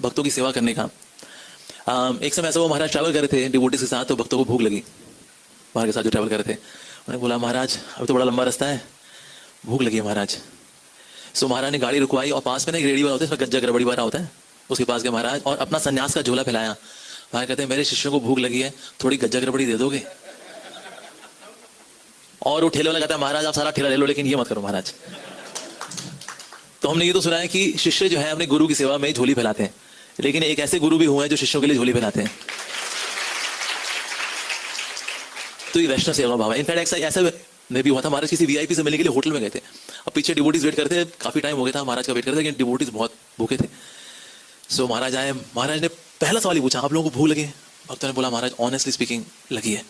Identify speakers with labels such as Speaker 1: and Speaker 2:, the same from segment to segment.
Speaker 1: भक्तों की सेवा करने का। एक समय ऐसा वो महाराज ट्रैवल कर रहे थे डिवोटीज के साथ, तो भक्तों को भूख लगी, वहाँ के साथ जो ट्रैवल कर रहे थे। उन्होंने बोला महाराज अभी तो बड़ा लंबा रास्ता है, भूख लगी है महाराज। सो महाराज ने गाड़ी रुकवाई और पास में ना एक रेडी वाला होता है, इसमें गज्जा गड़बड़ी वाला होता है, उसके पास गए महाराज और अपना सन्यास का झोला फैलाया। महाराज कहते हैं मेरे शिष्यों को भूख लगी है, थोड़ी गज्जा गड़बड़ी दे दोगे? और वो ठेले वाला कहता है महाराज आप सारा ठेला ले लो, लेकिन ये मत करो महाराज। तो हमने ये तो सुना है कि शिष्य जो है अपने गुरु की सेवा में झोली फैलाते हैं, लेकिन एक ऐसे गुरु भी हुए हैं जो शिष्यों के लिए झोली फैलाते हैं। तो ये वैष्णव सेवा भाव है। इनफैक्ट ऐसा में भी हुआ था, महाराज किसी वीआईपी से मिलने के लिए होटल में गए थे, अब पीछे डिवोटीज वेट करते थे, काफी टाइम हो गया था महाराज का वेट करते, लेकिन डिवोटीज बहुत भूखे थे। सो महाराज आए, महाराज ने पहला सवाल ही पूछा आप लोगों को भूख लगी? भक्तों ने बोला महाराज ऑनेस्टली स्पीकिंग लगी है।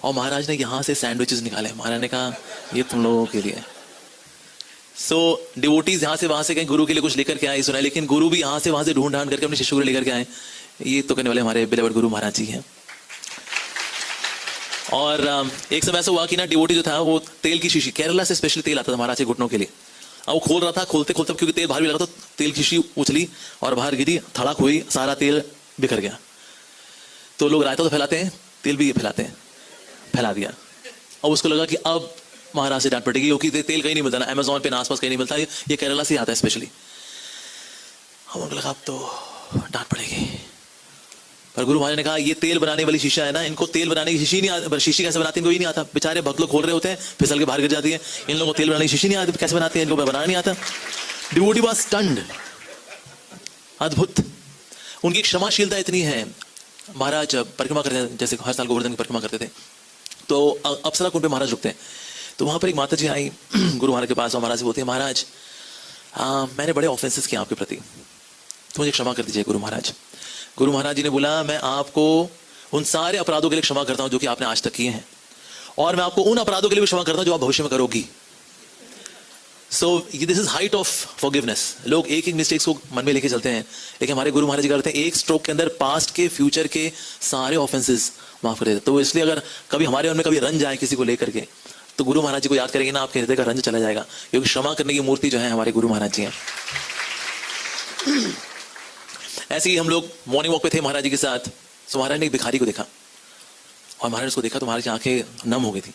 Speaker 1: और महाराज ने यहाँ से सैंडविचेस निकाले, महाराज ने कहा ये तुम लोगों के लिए। सो डिवोटीज यहाँ से वहां से कहीं गुरु के लिए कुछ लेकर के आए सुना, लेकिन गुरु भी यहाँ से वहां से ढूंढ ढांड करके अपने शिष्यों को लेकर के आए। ये तो कहने वाले हमारे बिलेवर्ड गुरु महाराज जी हैं। और एक समय ऐसा हुआ कि ना डिवोटी जो था वो तेल की शीशी, केरला से स्पेशली तेल आता था महाराज के घुटनों के लिए, अब वो खोल रहा था, खोलते खोलते क्योंकि तेल बाहर भी लगा तो तेल की शीशी उछली और बाहर गिरी, धड़क हुई, सारा तेल बिखर गया। तो लोग रायता तो फैलाते हैं, तेल भी फैलाते हैं, फैला दिया। अब उसको लगा कि अब महाराज से डांट पड़ेगी, क्योंकि तेल कहीं नहीं मिलता ना, अमेजोन पे ना आसपास कहीं नहीं मिलता, ये केरला से आता है स्पेशली। अब उनको लगा अब तो डांट पड़ेगी। पर गुरु महाराज ने कहा ये तेल बनाने वाली शीशा है ना, इनको तेल बनाने की शीशी नहीं आती, शीशी कैसे बनाती है इनको ही नहीं आता। बेचारे भक्त लोग खोल रहे होते हैं, फिसल के बाहर गिर जाती है, इन लोगों को तेल बनाने की शीशी नहीं आती, कैसे बनाते हैं, इनको बनाना नहीं आता। डिवोटी वाज स्टन्ड, अद्भुत। उनकी क्षमाशीलता इतनी है। महाराज परिक्रमा करते हैं, जैसे हर साल गोवर्धन की परिक्रमा करते थे, तो अप्सरा कुंड पे महाराज रुकते हैं। तो वहां पर एक माता जी आई गुरु महाराज के पास, और महाराज से बोलते हैं महाराज मैंने बड़े ऑफेंसेस किए आपके प्रति, तो मुझे क्षमा कर दीजिए गुरु महाराज। गुरु महाराज जी ने बोला मैं आपको उन सारे अपराधों के लिए क्षमा करता हूं जो कि आपने आज तक किए हैं, और मैं आपको उन अपराधों के लिए भी क्षमा करता हूं जो आप भविष्य में करोगी। So this is height of forgiveness. लोग एक एक मिस्टेक्स को मन में लेके चलते हैं, लेकिन हमारे गुरु महाराज जी करते हैं एक स्ट्रोक के अंदर पास्ट के फ्यूचर के सारे ऑफेंसेस माफ कर देते। तो इसलिए अगर कभी हमारे मन में कभी रंज आए किसी को लेकर के, तो गुरु महाराज जी को याद करेंगे ना, आपके हृदय का रंज चला जाएगा, क्योंकि क्षमा करने की मूर्ति जो है हमारे गुरु महाराज जी हैं। ऐसे ही हम लोग मॉर्निंग वॉक पे थे महाराज जी के साथ, तो महाराज ने एक भिखारी को देखा, और महाराज उसको देखा तो महाराज की आंखें नम हो गई थी।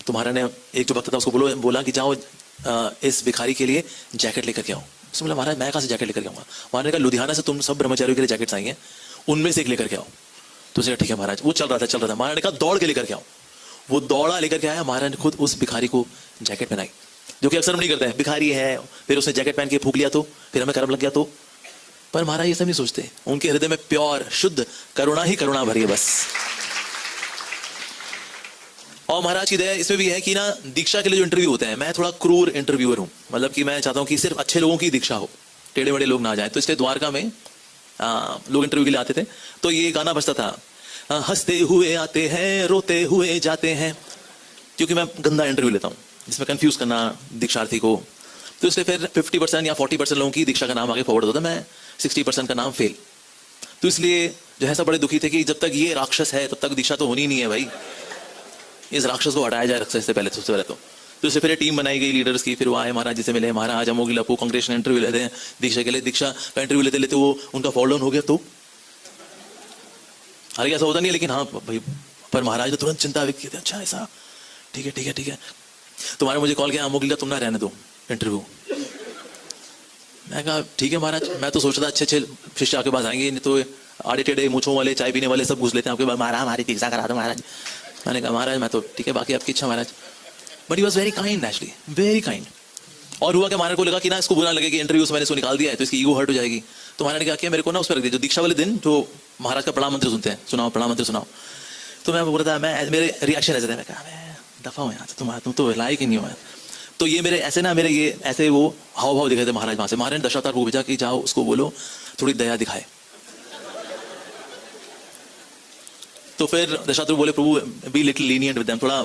Speaker 1: तो महाराज ने एक जो भक्त था उसको बोला कि जाओ इस भिखारी के लिए जैकेट लेकर के आओ। उसने बोला महाराज मैं कहाँ से जैकेट लेकर के आऊँगा? महाराज ने कहा लुधियाना से तुम सब ब्रह्मचारियों के लिए जैकेट्स आई हैं, उनमें से एक लेकर के आओ। तो उसने कहा ठीक है महाराज। वो चल रहा था, महाराज ने कहा दौड़ के लेकर के आओ। वो दौड़ा लेकर के आया, महाराज ने खुद उस भिखारी को जैकेट पहनाई, जो कि अक्सर हम नहीं करते हैं, भिखारी है फिर उसने जैकेट पहन के फूंक लिया तो फिर हमें कर्म लग गया तो। पर महाराज ये सब नहीं सोचते, उनके हृदय में प्योर शुद्ध करुणा ही करुणा भरी है बस। और महाराज की दया इसमें भी है कि ना दीक्षा के लिए जो इंटरव्यू होते हैं, मैं थोड़ा क्रूर इंटरव्यूअर हूं, मतलब कि मैं चाहता हूं कि सिर्फ अच्छे लोगों की दीक्षा हो, टेढ़े बड़े लोग ना जाए। तो इसलिए द्वारका में लोग इंटरव्यू के लिए आते थे, तो ये गाना बजता था, हंसते हुए आते हैं रोते हुए जाते हैं, क्योंकि मैं गंदा इंटरव्यू लेता हूँ जिसमें कंफ्यूज करना दीक्षार्थी को। तो इसलिए फिर 50% या 40% लोगों की दीक्षा का नाम आगे फॉरवर्ड होता, मैं 60% का नाम फेल। तो इसलिए जो है सब बड़े दुखी थे कि जब तक ये राक्षस है तब तक दीक्षा तो होनी नहीं है भाई, इस राक्षस को हटाया जाए राक्षस से पहले, सबसे पहले तो इससे फिर टीम बनाई गई लीडर्स की, फिर वो आए महाराज जी से मिले, महाराज अमोगी लपू कांग्रेस इंटरव्यू लेते हैं दीक्षा के लिए, दीक्षा का इंटरव्यू लेते लेते वो उनका फॉल डाउन हो गया। तो हालांकि ऐसा होता नहीं है, लेकिन हाँ भाई, पर महाराज ने तुरंत चिंता व्यक्त की थी, अच्छा ऐसा ठीक है ठीक है ठीक है। तुम्हारे मुझे कॉल किया अमोगी का तुम ना रहने दो इंटरव्यू। मैं कहा ठीक है महाराज, मैं तो सोच रहा था अच्छे अच्छे शिष्य आपके पास आएंगे, नहीं तो आड़े टेढ़े मूंछों वाले चाय पीने वाले सब घुस लेते हैं आपके पास, महाराज हमारी दीक्षा करा दो महाराज। मैंने कहा महाराज मैं तो ठीक है, बाकी आपकी इच्छा Maharaj. But he was very kind actually, very kind. और हुआ कि महाराज को लगा कि ना इसको बुरा लगे कि इंटरव्यू से मैंने इसको निकाल दिया है तो इसकी ईगो हर्ट हो जाएगी। तो महाराज ने क्या किया, मेरे को ना उस पर रख दिया, जो दीक्षा वाले दिन जो महाराज का प्रणाम मंत्र सुनते हैं, सुनाओ प्रणाम मंत्र सुनाओ। तो मैं बोल रहा था, मैं मेरे रिएक्शन ऐसे थे, मैं कहा दफा हो यहाँ से, तुम तो लायक ही नहीं हो। तो ये मेरे ऐसे ना मेरे ये ऐसे वो हाव भाव दिखाए थे महाराज वहां से। महाराज ने दशावतार को भेजा कि जाओ उसको बोलो थोड़ी दया दिखाए। तो फिर दशावतार बोले Prabhu be little lenient with them, थोड़ा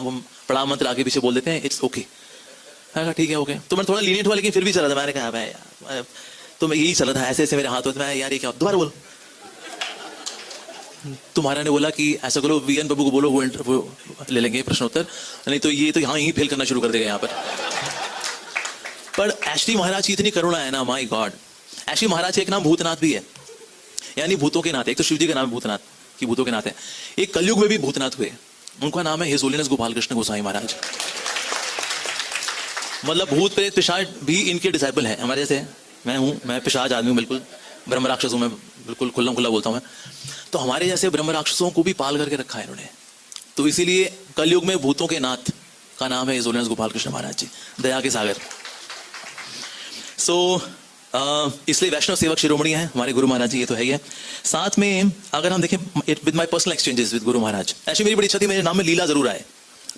Speaker 1: प्रणाम मंत्र आगे पीछे बोल देते हैं, इट्स ओके। मैं कहा ठीक है ओके। तो मैं थोड़ा लीनियंट हुआ, लेकिन फिर भी चला था। मैंने कहा भाई तो मैं यही चला था, ऐसे ऐसे मेरे हाथ होते, मैं यार ये क्या, दोबारा बोल। तो महाराज ने बोला कि ऐसा करो वीएन बाबू को बोलो, वो ले लेंगे प्रश्नोत्तर, नहीं तो ये तो यहाँ ही फेल करना शुरू कर देगा यहाँ पर। पर एशली महाराज की इतनी करुणा है ना, माय गॉड। एशली महाराज का एक नाम भूतनाथ भी है। यानी भूतों के नाथ। एक तो शिव जी का नाम है भूतनाथ, कि भूतों के नाथ है। एक कलयुग में भी भूतनाथ हुए, उनका नाम है हिज होलीनेस गोपाल कृष्ण गोसाई महाराज। मतलब भूत प्रेत पिशाच भी इनके डिसाइपल हैं हमारे जैसे। मैं पिशाच आदमी हूँ, बिल्कुल ब्रह्म राक्षस हूँ मैं, बिल्कुल खुल्लम खुल्ला बोलता हूँ मैं। तो हमारे जैसे ब्रह्म राक्षसों को भी पाल करके रखा है इन्होंने। तो इसीलिए कलयुग में भूतों के नाथ का नाम है हिज होलीनेस गोपाल कृष्ण महाराज जी, दया के सागर। इसलिए वैष्णव सेवक शिरोमणि है हमारे गुरु महाराज जी, ये तो है ही है। साथ में अगर हम देखें with my personal exchanges with Guru Maharaj, ऐसी मेरी बड़ी इच्छा थी मेरे नाम में लीला जरूर आए।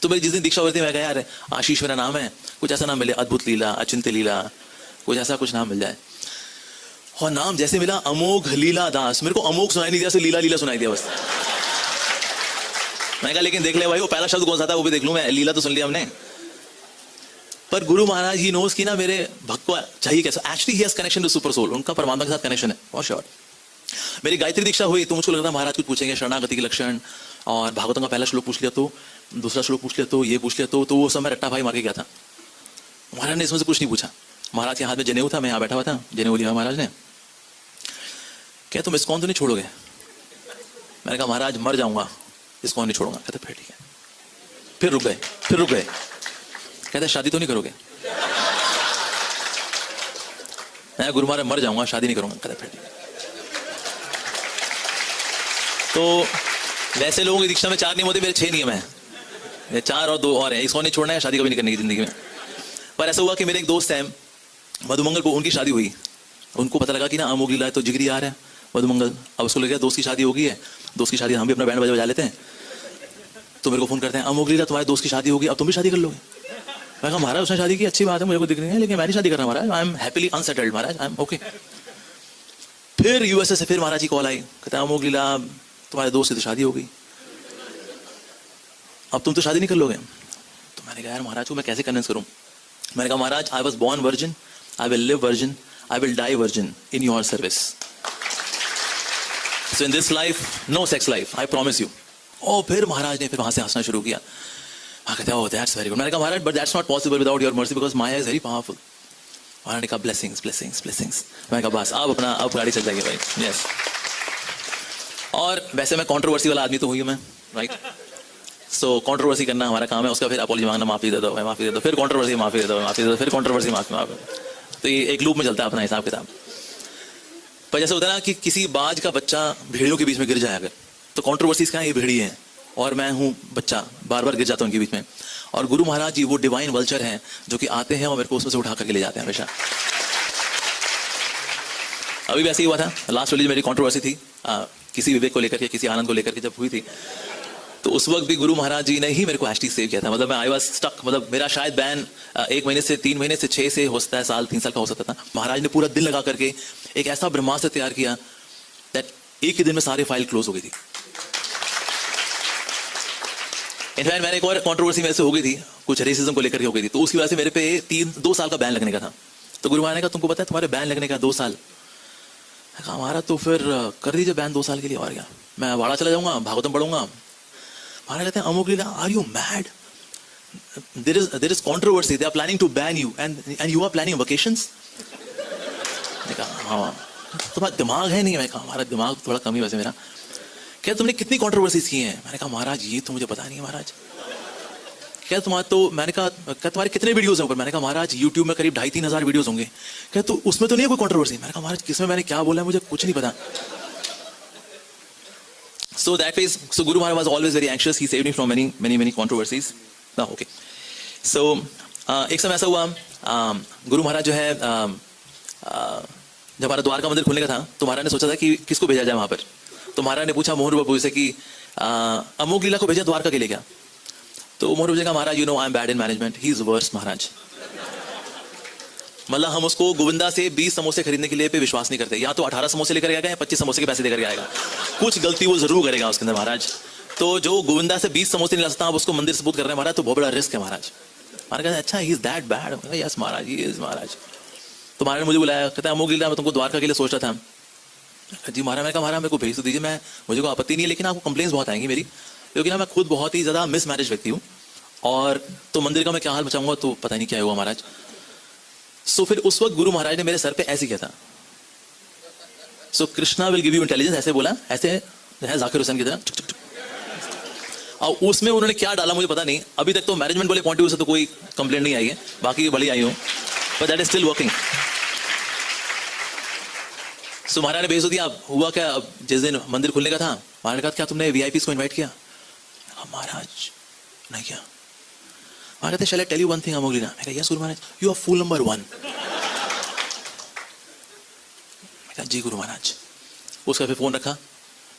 Speaker 1: तो मेरी जिस दिन दीक्षा हुई थी मैं कहा यार आशीष मेरा नाम है, कुछ ऐसा नाम मिले, अद्भुत लीला, अचिंत्य लीला, कुछ ऐसा कुछ नाम मिल जाए। और नाम जैसे मिला अमोघ लीला दास, मेरे को अमोघ सुनाई नहीं दिया, सिर्फ लीला लीला सुनाई दिया बस। मैं कहा लेकिन देख ले भाई वो पहला शब्द कौन सा था वो भी देख लूं मैं, लीला तो सुन लिया हमने। पर गुरु महाराज ही नोज की ना मेरे भक्त को चाहिए कैसा। Actually he has connection to super soul, उनका परमात्मा के साथ कनेक्शन है बहुत श्योर। मेरी गायत्री दीक्षा हुई तो मुझको लग रहा था महाराज कुछ पूछेंगे, शरणागति के लक्षण और भागवतों का पहला श्लोक पूछ लिया तो, दूसरा श्लोक पूछ लिया तो, ये पूछ लिया तो वो समय रट्टा भाई मार के गया था। महाराज ने इसमें से कुछ नहीं पूछा। महाराज के हाथ में जनेऊ था, मैं यहाँ बैठा हुआ था, जनेऊ लिया महाराज ने। क्या तुम इस्कॉन तो नहीं छोड़ोगे? मैंने कहा महाराज मर जाऊंगा, इस्कॉन नहीं छोड़ूंगा। कहते फिर ठीक है। फिर रुक गए। कहते शादी तो नहीं करोगे? मैं गुरु महाराज मर जाऊंगा, शादी नहीं करूंगा। कहते फिर ठीक है। तो वैसे लोगों की दीक्षा में 4 नियम होते, मेरे 6 नियम है, 4 और 2 और है। इसको नहीं छोड़ना है, शादी कभी नहीं करने की जिंदगी में। पर ऐसा हुआ कि मेरे एक दोस्त है मधुमंगल को, उनकी शादी हुई। उनको पता लगा कि ना अमोघ लीला है तो जिगरी आ रहा है मधुमंगल। अब उसको लग गया दोस्त की शादी हो गई है, दोस्त की शादी हम भी अपना बैंड बजा लेते हैं। तो मेरे को फोन करते हैं अमोघ लीला तुम्हारे दोस्त की शादी होगी, अब तुम भी शादी कर लोगे? मैं कहा महाराज उसने शादी की, अच्छी बात है, मुझे को दिख रही है, लेकिन मैं नहीं शादी कर रहा Maharaj, I am happily unsettled Maharaj, I am okay. फिर यूएसए से फिर महाराज की कॉल आई, कहते हैं अमोघ लीला तुम्हारे दोस्त की तो शादी हो गई, अब तुम तो शादी नहीं कर लोगे? तो मैंने कहा यार महाराज को मैं कैसे कन्विंस करूं? मैंने कहा Maharaj I was born virgin, I will live virgin, I will die virgin in your service, so in this life no sex life, I promise you. और फिर महाराज ने फिर वहां से हंसना शुरू किया। कहते हैं ओह दैट्स वेरी गुड। मैंने कहा Maharaj but that's not possible without your mercy because maya is very powerful. Maharaj ने कहा ब्लेसिंग्स ब्लेसिंग्स ब्लेसिंग्स। मैंने कहा बस अब गाड़ी चल जाएगी भाई। यस। और वैसे मैं कंट्रोवर्सी वाला आदमी तो हुई हूं मैं, राइट। सो कंट्रोवर्सी करना हमारा काम है, उसका फिर अपॉलॉजी मांगना, माफी दे दो, माफी दे दो, फिर कंट्रोवर्सी, माफी दे दो, माफी दे दो, फिर कंट्रोवर्सी, माफी। तो ये एक लूप में चलता है अपना हिसाब किताब। पर जैसे होता है ना कि किसी बाज का बच्चा भेड़ियों के बीच में गिर जाए अगर, तो कंट्रोवर्सीज क्या है, ये भेड़ी है और मैं हूँ बच्चा, बार बार गिर जाता हूँ उनके बीच में। और गुरु महाराज जी वो डिवाइन वल्चर हैं जो कि आते हैं और मेरे को उसमें से उठा करके ले जाते हैं हमेशा। अभी वैसे ही हुआ था, लास्ट वाली मेरी कंट्रोवर्सी थी किसी विवेक को लेकर के, किसी आनंद को लेकर के जब हुई थी, तो उस वक्त भी गुरु महाराज जी ने ही मेरे को हैशटैग सेव किया था। मतलब मैं आई वाज स्टक, मतलब मेरा शायद बैन 1 महीने से 3 महीने से 6 से हो सकता है साल 3 साल का हो सकता था। महाराज ने पूरा दिन लगा करके एक ऐसा ब्रह्मास्त्र तैयार किया दैट एक ही दिन में सारी फाइल क्लोज हो गई थी। इनफैक्ट मैंने एक और कंट्रोवर्सी मेरे से हो गई थी, कुछ रेसिज्म को लेकर के हो गई थी, तो उसकी वजह से मेरे पे 2 साल का बैन लगने का था। तो गुरु महाराज ने कहा तुमको पता है तुम्हारे बैन लगने का 2 साल? कहा हमारा तो फिर कर दीजिए बैन 2 साल के लिए, और क्या, मैं वाड़ा चला जाऊंगा, भागवतम पढ़ूंगा। महाराज कहते हैं Amogh Lila are you mad, there is controversy, they are planning to ban you and you are planning vacations. मैंने कहा हाँ तुम्हारा दिमाग है नहीं? मैं कहा हमारा दिमाग थोड़ा कम ही वैसे मेरा। क्या तुमने कितनी कंट्रोवर्सीज की हैं? मैंने कहा महाराज ये तो मुझे पता नहीं है महाराज। क्या तुम्हारा तो, मैंने कहा क्या तुम्हारे कितने वीडियोस हैं ऊपर? मैंने कहा महाराज यूट्यूब में करीब 2,500-3 हज़ार वीडियोस होंगे। क्या तो उसमें तो नहीं है कोई कंट्रोवर्सी? मैंने कहा महाराज किसमें मैंने क्या बोला है मुझे कुछ नहीं पता। So that is, so Guru Maharaj was always very anxious. He saved me from many controversies. No, okay. So एक समय ऐसा हुआ, गुरु महाराज जो है जब हमारा द्वारका मंदिर खुलने का था तो महाराज ने सोचा था कि किसको भेजा जाए वहां पर। तो महाराज ने पूछा मोहन बाबू से कि अमोघ लीला को भेजा द्वारका के लिए क्या? तो मोहन बाबू ने कहा Maharaj you know I am bad in management, he is worst Maharaj. मतलब हम उसको गोविंदा से 20 समोसे खरीदने के लिए पे विश्वास नहीं करते, या तो 18 समोसे लेकर आएगा या 25 समोसे के पैसे देकर आएगा, कुछ गलती वो जरूर करेगा उसके अंदर महाराज। तो जो गोविंदा से 20 समोसे नहीं ला सकता आप उसको मंदिर सबूत कर रहे हैं महाराज, तो बहुत बड़ा रिस्क है महाराज। महाराज कहते अच्छा he is that bad? Yes Maharaj he is Maharaj. तो महाराज ने मुझे बुलाया, कहता है अमोघ लीला मैं तुमको द्वारका के लिए सोच रहा था। जी महाराज, मैं कहा महाराज मेरे को भेज तो दीजिए, मैं मुझे कोई आपत्ति नहीं है, लेकिन आपको कंप्लेंट्स बहुत आएंगी मेरी, क्योंकि ना मैं खुद बहुत ही ज्यादा मिसमैनेज व्यक्ति हूँ, और तो मंदिर का मैं क्या हाल बचाऊंगा तो पता नहीं क्या हुआ महाराज। सो फिर उस वक्त गुरु महाराज ने मेरे सर पे ऐसे किया था, so Krishna will give you intelligence, ऐसे बोला, ऐसे है जाकिर हुसैन की तरह। और उसमें उन्होंने क्या डाला मुझे पता नहीं, अभी तक तो मैनेजमेंट वाले पॉइंट ऑफ व्यू से तो कोई कंप्लेंट नहीं आई है, बाकी बड़ी आई हो, but that is still working. So Maharaj ने भेज दिया। हुआ क्या, जिस दिन मंदिर खुलने का था, महाराज ने कहा क्या तुमने वीआईपीज को इनवाइट किया? महाराज नहीं किया। महाराज कहते shall I tell you one thing Amogh Lila? मैं कहा yes Guru Maharaj, you are fool number 1। मैं कहा जी गुरु महाराज। उसका फिर फोन रखा,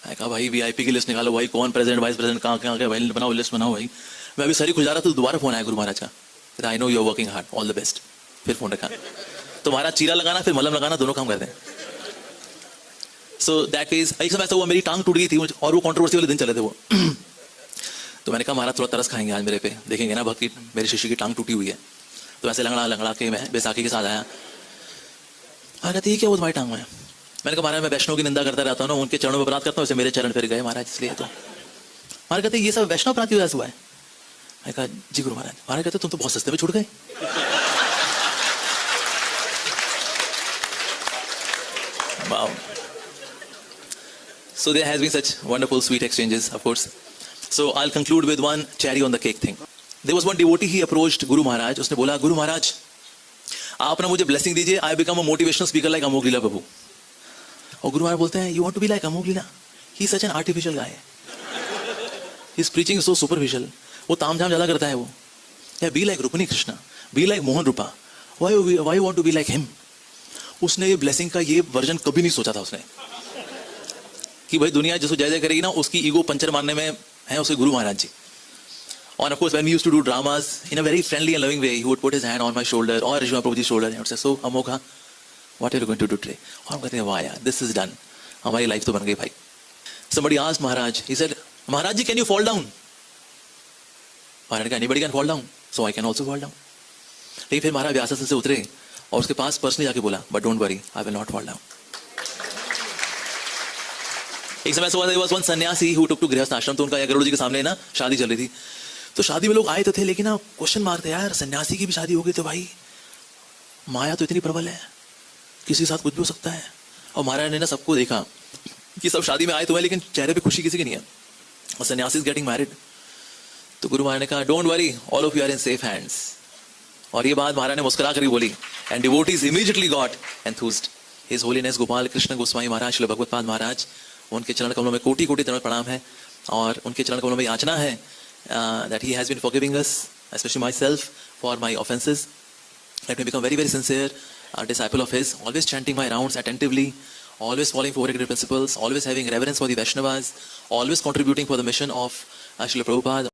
Speaker 1: मैं कहा भाई वीआईपी की लिस्ट निकालो भाई, कौन प्रेसिडेंट वाइस प्रेसिडेंट कहाँ कहाँ के भाई, बनाओ लिस्ट बनाओ भाई। मैं अभी सर ही खुल जा रहा था तो दोबारा फोन आया गुरु महाराज का, I know you are working hard, all the best. फिर फोन रखा। तो महाराज चीरा लगाना फिर मलहम लगाना दोनों काम करते हैं। सो दैट इज, एक समय ऐसा हुआ मेरी टांग टूट गई थी और वो कंट्रोवर्सी वाले दिन चले थे वो। तो मैंने कहा महाराज थोड़ा तरस खाएंगे आज मेरे पे, देखेंगे ना भक्ति मेरे शिष्य की टांग टूटी हुई है। तो ऐसे लंगड़ा लंगड़ा के मैं बैसाखी के साथ आया। कहते ये क्या वो तुम्हारी टांग में? मैंने कहा महाराज मैं वैष्णव की निंदा करता रहता हूँ ना, उनके चरणों में अपराध करता हूँ, वैसे मेरे चरण फिर गए महाराज, इसलिए। तो महाराज कहते ये सब वैष्णव अपराध की वजह से हुआ है? मैं कहा जी गुरु महाराज। महाराज कहते तुम तो बहुत सस्ते में छूट गए। Wow. So there has been such wonderful sweet exchanges, of course. So I'll conclude with one cherry on the cake thing. There was one devotee, he approached Guru Maharaj. उसने बोला गुरु महाराज आप ना मुझे ब्लेसिंग दीजिए, I become a motivational speaker like अमोघ लीला प्रभु। और गुरु महाराज बोलते हैं you want to be like Amogh Leela? He is such an artificial guy. His preaching is so superficial. वो तामझाम ज्यादा करता है वो। Yeah, be like Rukmini Krishna, be like Mohan Rupa. Why you want to be like him? उसने ये blessing का ये वर्जन कभी नहीं सोचा था उसने, कि भाई दुनिया जिसको जय जय करेगी ना उसकी ईगो पंचर मारने में है उसके गुरु महाराज जी। और of course when we used to do dramas in a very friendly and loving way, he would put his hand on my shoulder और Rishi Prabhu ji shoulder and say so Amogha what are you going to do today? और हम कहते हैं वाह यार this is done, हमारी life तो बन गई भाई। somebody asked Maharaj, he said Maharaj ji can you fall down? महाराज का anybody can fall down, so I can also fall down. लेकिन फिर महाराज व्यासासन से उतरे और उसके पास पर्सनली जाके बोला but don't worry I will not fall down. एक समय there was one सन्यासी who took to गृहस्थ आश्रम, तो उनका गरुड़ जी के सामने ना शादी चल रही थी। तो शादी में लोग आए तो थे, लेकिन ना क्वेश्चन मारते यार सन्यासी की भी शादी हो गई तो भाई माया तो इतनी प्रबल है, किसी के साथ कुछ भी हो सकता है। और महाराज ने ना सबको देखा कि सब शादी में आए तो है लेकिन चेहरे पे खुशी किसी की नहीं है, और सन्यासी इज गेटिंग मैरिड। तो गुरु महाराज ने कहा don't worry all of you are in safe hands. और ये बात महाराज ने मुस्कुरा कर ही बोली and devotees immediately got enthused. His holiness Gopal Krishna Goswami Maharaj Shri Bhagavatpad Maharaj, उनके चरण कमलों में कोटि कोटि दंडवत प्रणाम है, और उनके चरण कमलों में याचना है that he has been forgiving us, especially myself, for my offenses. Let me become very very sincere disciple of his, always chanting my rounds attentively, always following four great principles, always having reverence for the Vaishnavas, always contributing for the mission of Srila Prabhupada.